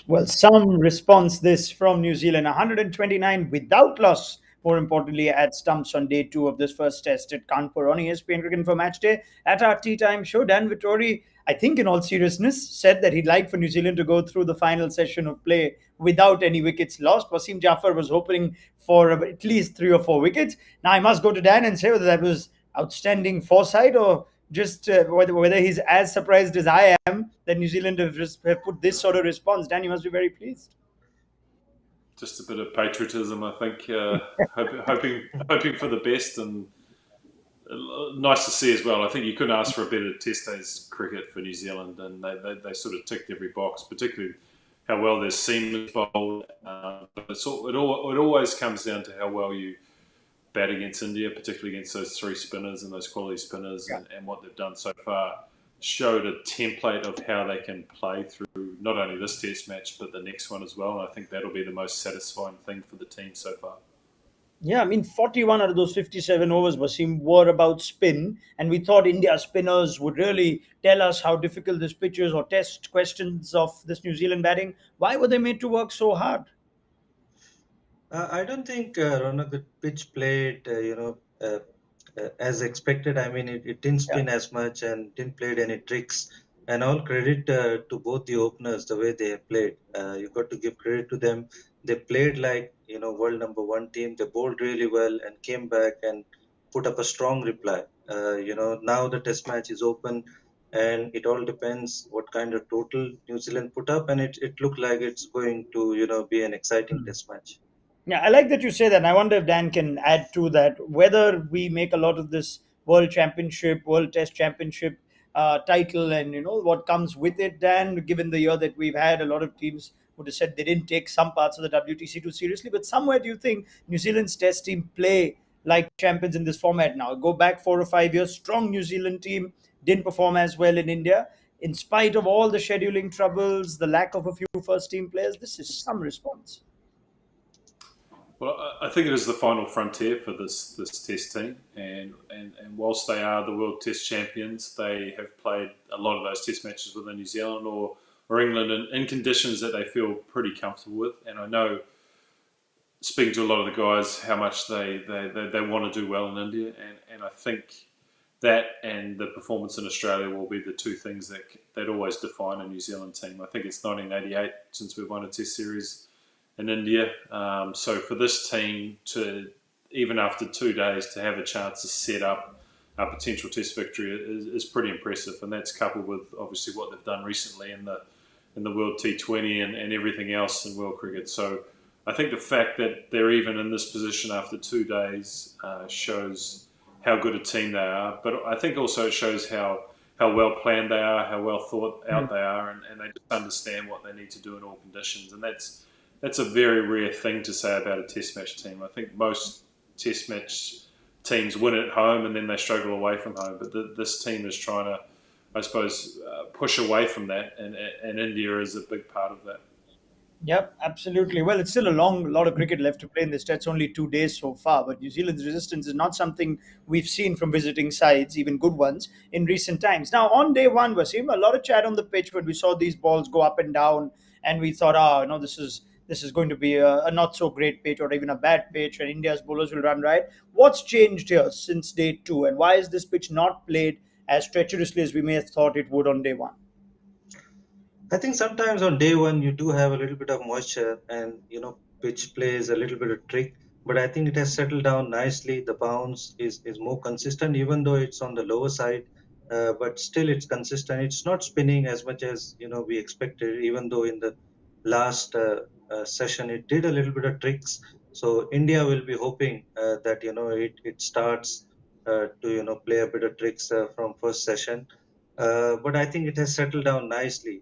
Well, some response this from New Zealand 129 without loss. More importantly, at stumps on day two of this first test at Kanpur on ESPN Cricket for Match Day. At our tea time show, Dan Vettori, I think in all seriousness, said that he'd like for New Zealand to go through the final session of play without any wickets lost. Wasim Jaffer was hoping for at least 3 or 4 wickets. Now, I must go to Dan and say whether that was outstanding foresight or just whether he's as surprised as I am that New Zealand have put this sort of response. Dan, you must be very pleased. Just a bit of patriotism, I think. Hoping for the best, and nice to see as well. I think you couldn't ask for a better Test days cricket for New Zealand, and they sort of ticked every box, particularly how well their seam is bowled. But it always comes down to how well you bat against India, particularly against those three spinners and those quality spinners, Yeah. and what they've done so far showed a template of how they can play through not only this test match but the next one as well. And I think that'll be the most satisfying thing for the team so far. Yeah, I mean, 41 out of those 57 overs, Wasim, were about spin, and we thought India spinners would really tell us how difficult this pitch is or test questions of this New Zealand batting. Why were they made to work so hard? I don't think Ronak, the pitch played, as expected. I mean, it didn't Yeah. spin as much and didn't play any tricks. And all credit to both the openers, the way they have played. You got to give credit to them. They played like, world number one team. They bowled really well and came back and put up a strong reply. Now the test match is open, and it all depends what kind of total New Zealand put up. And it looked like it's going to, be an exciting test match. Yeah, I like that you say that. And I wonder if Dan can add to that whether we make a lot of this World Championship, World Test Championship title, and what comes with it. Dan, given the year that we've had, a lot of teams would have said they didn't take some parts of the WTC too seriously. But somewhere, do you think New Zealand's Test team play like champions in this format now? Go back 4 or 5 years, strong New Zealand team didn't perform as well in India. In spite of all the scheduling troubles, the lack of a few first team players, this is some response. Well, I think it is the final frontier for this Test team, and whilst they are the World Test champions, they have played a lot of those Test matches within New Zealand or England in conditions that they feel pretty comfortable with. And I know, speaking to a lot of the guys, how much they want to do well in India, and I think that and the performance in Australia will be the two things that always define a New Zealand team. I think it's 1988 since we've won a Test series in India. So for this team to, even after 2 days, to have a chance to set up a potential Test victory is pretty impressive, and that's coupled with obviously what they've done recently in the World T20 and everything else in world cricket. So I think the fact that they're even in this position after 2 days shows how good a team they are. But I think also it shows how well planned they are, how well thought out they are, and they just understand what they need to do in all conditions. And that's a very rare thing to say about a Test match team. I think most Test match teams win at home and then they struggle away from home. But this team is trying to, I suppose, push away from that, and India is a big part of that. Yep, absolutely. Well, it's still a long lot of cricket left to play in this. That's only 2 days so far. But New Zealand's resistance is not something we've seen from visiting sides, even good ones, in recent times. Now, on day one, Wasim, a lot of chat on the pitch when we saw these balls go up and down, and we thought, no, this is going to be a not so great pitch or even a bad pitch, and India's bowlers will run right. What's changed here since day two, and why is this pitch not played as treacherously as we may have thought it would on day one? I think sometimes on day one you do have a little bit of moisture, and pitch plays a little bit of trick. But I think it has settled down nicely. The bounce is more consistent, even though it's on the lower side. But still, it's consistent. It's not spinning as much as we expected. Even though in the last session it did a little bit of tricks. So India will be hoping that it starts to play a bit of tricks from first session. But I think it has settled down nicely.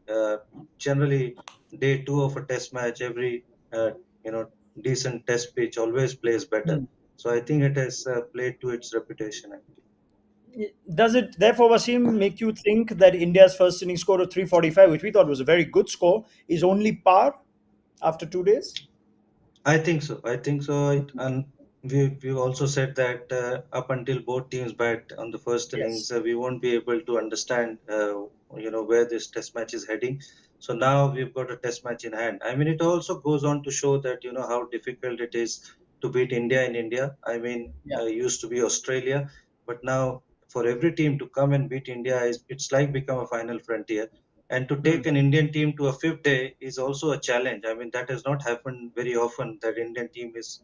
Generally, day two of a test match, every you know decent test pitch always plays better. So I think it has played to its reputation, actually. Does it therefore, Wasim, make you think that India's first inning score of 345, which we thought was a very good score, is only par after 2 days? I think so. I think so. And we also said that up until both teams bat on the first Yes. innings, we won't be able to understand where this test match is heading. So now we've got a test match in hand. I mean, it also goes on to show that, how difficult it is to beat India in India. I mean, Yeah. used to be Australia, but now for every team to come and beat India, it's like become a final frontier. And to Hmm. take an Indian team to a fifth day is also a challenge. I mean, that has not happened very often that Indian team is,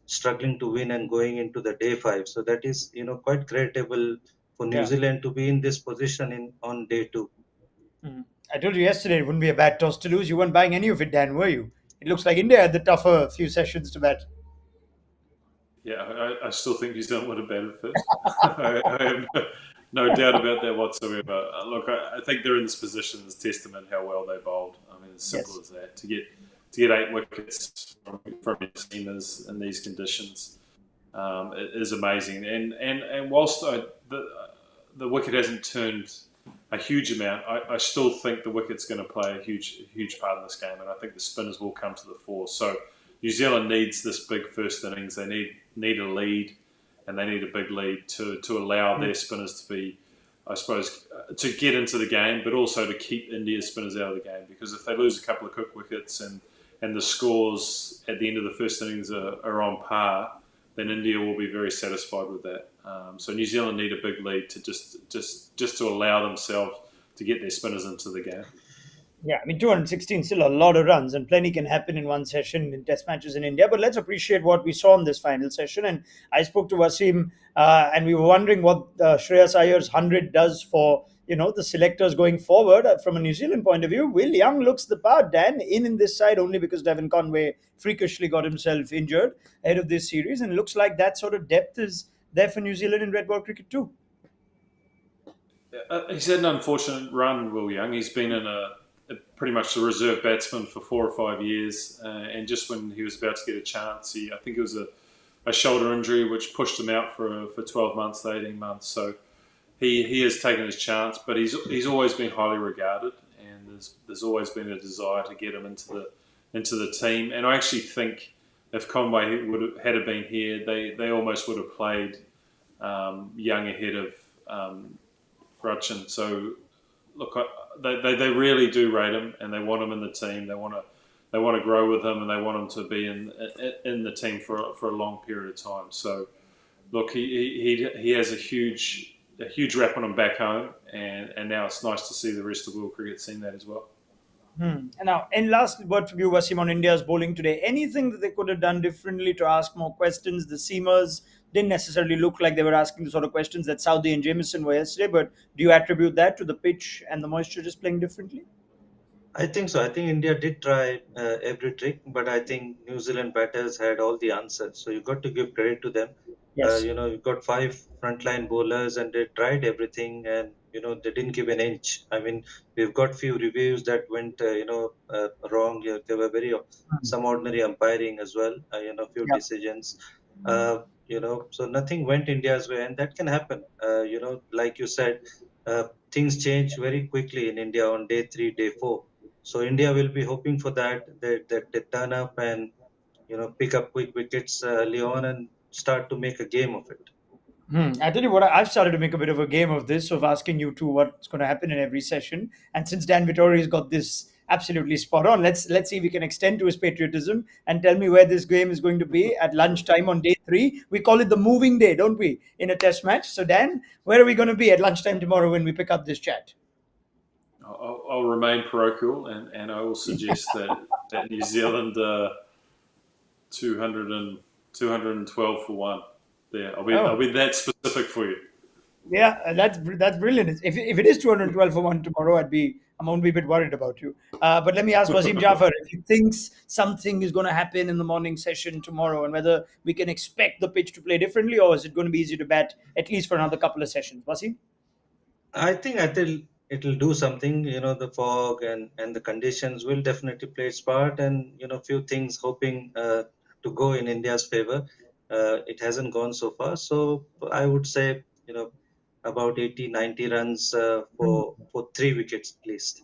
struggling to win and going into the day five. So that is, quite creditable for New Yeah. Zealand to be in this position in on day two. Hmm. I told you yesterday it wouldn't be a bad toss to lose. You weren't buying any of it, Dan, were you? It looks like India had the tougher few sessions to bat. Yeah, I still think New Zealand would have batted first. I have no doubt about that whatsoever. Look, I think they're in this position as testament how well they bowled. I mean, as simple Yes. as that. To get 8 wickets from your team in these conditions is amazing. And whilst the wicket hasn't turned a huge amount, I still think the wicket's going to play a huge part in this game, and I think the spinners will come to the fore. So New Zealand needs this big first innings. They need a lead, and they need a big lead to allow Hmm. their spinners to be, I suppose, to get into the game, but also to keep India's spinners out of the game. Because if they lose a couple of quick wickets and the scores at the end of the first innings are on par, then India will be very satisfied with that. So New Zealand need a big lead to just to allow themselves to get their spinners into the game. Yeah, I mean, 216 still a lot of runs, and plenty can happen in one session in test matches in India. But let's appreciate what we saw in this final session. And I spoke to Wasim, and we were wondering what Shreyas Iyer's 100 does for the selectors going forward. From a New Zealand point of view, Will Young looks the part, Dan, in this side only because Devon Conway freakishly got himself injured ahead of this series, and looks like that sort of depth is there for New Zealand in red ball cricket too. He's had an unfortunate run, Will Young. He's been in pretty much a reserve batsman for 4 or 5 years, and just when he was about to get a chance, I think it was a shoulder injury which pushed him out for 12 months to 18 months. So he has taken his chance, but he's always been highly regarded, and there's always been a desire to get him into the team. And I actually think if Conway had have been here, they almost would have played Young ahead of Rutchin. So look, they really do rate him, and they want him in the team. They want to grow with him, and they want him to be in the team for a long period of time. So look, he has a huge rap on him back home, and now it's nice to see the rest of world cricket seeing that as well. Hmm. And now, and last word from you, Wasim, on India's bowling today. Anything that they could have done differently to ask more questions? The seamers didn't necessarily look like they were asking the sort of questions that Saudi and Jamieson were yesterday, but do you attribute that to the pitch and the moisture just playing differently? I think so. I think India did try every trick, but I think New Zealand batters had all the answers. So you got to give credit to them. Yes. You've got five frontline bowlers, and they tried everything, and they didn't give an inch. I mean, we've got few reviews that went, wrong. Yeah, there were very Hmm. some ordinary umpiring as well. Few Yeah. decisions. So nothing went India's way, and that can happen. Like you said, things change very quickly in India on day three, day four. So India will be hoping for that they turn up and pick up quick wickets early on and start to make a game of it. Hmm. I tell you what, I've started to make a bit of a game of this, of asking you two what's going to happen in every session. And since Dan Vittori's got this absolutely spot on, let's see if we can extend to his patriotism and tell me where this game is going to be at lunchtime on day three. We call it the moving day, don't we, in a test match? So Dan, where are we going to be at lunchtime tomorrow when we pick up this chat? I'll remain parochial, and I will suggest that New Zealand 200 212 for one. There, I'll Oh, be that specific for you. yeah, that's brilliant. If it is 212 for one tomorrow, I'm only a bit worried about you. But let me ask Wasim Jaffer if he thinks something is going to happen in the morning session tomorrow, and whether we can expect the pitch to play differently, or is it going to be easy to bat at least for another couple of sessions? Wasim? I think it'll do something. The fog and the conditions will definitely play its part, and few things hoping to go in India's favor. It hasn't gone so far, so I would say about 80, 90 runs Hmm. for three wickets at least.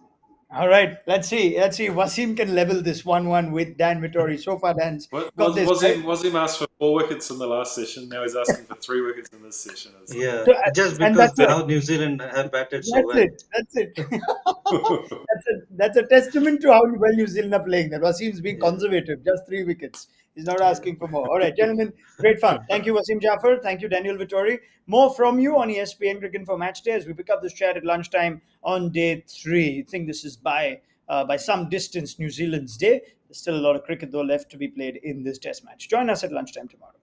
All right, let's see. Let's see. Wasim can level this 1-1 with Dan Vittori. So far, Dan's got this right. Was him asked for 4 wickets in the last session? Now he's asking for 3 wickets in this session. It's like, Yeah, So, just and because how New Zealand have batted so that's well. it. That's it. That's a testament to how well New Zealand are playing. That Wasim's being Yeah, conservative, just 3 wickets. He's not yeah. asking for more. All right, gentlemen, great fun. Thank you, Wasim Jaffer. Thank you, Daniel Vittori. More from you on ESPN Cricket for Match Day as we pick up this chat at lunchtime on day 3. I think this is by some distance New Zealand's day. There's still a lot of cricket though left to be played in this Test match. Join us at lunchtime tomorrow.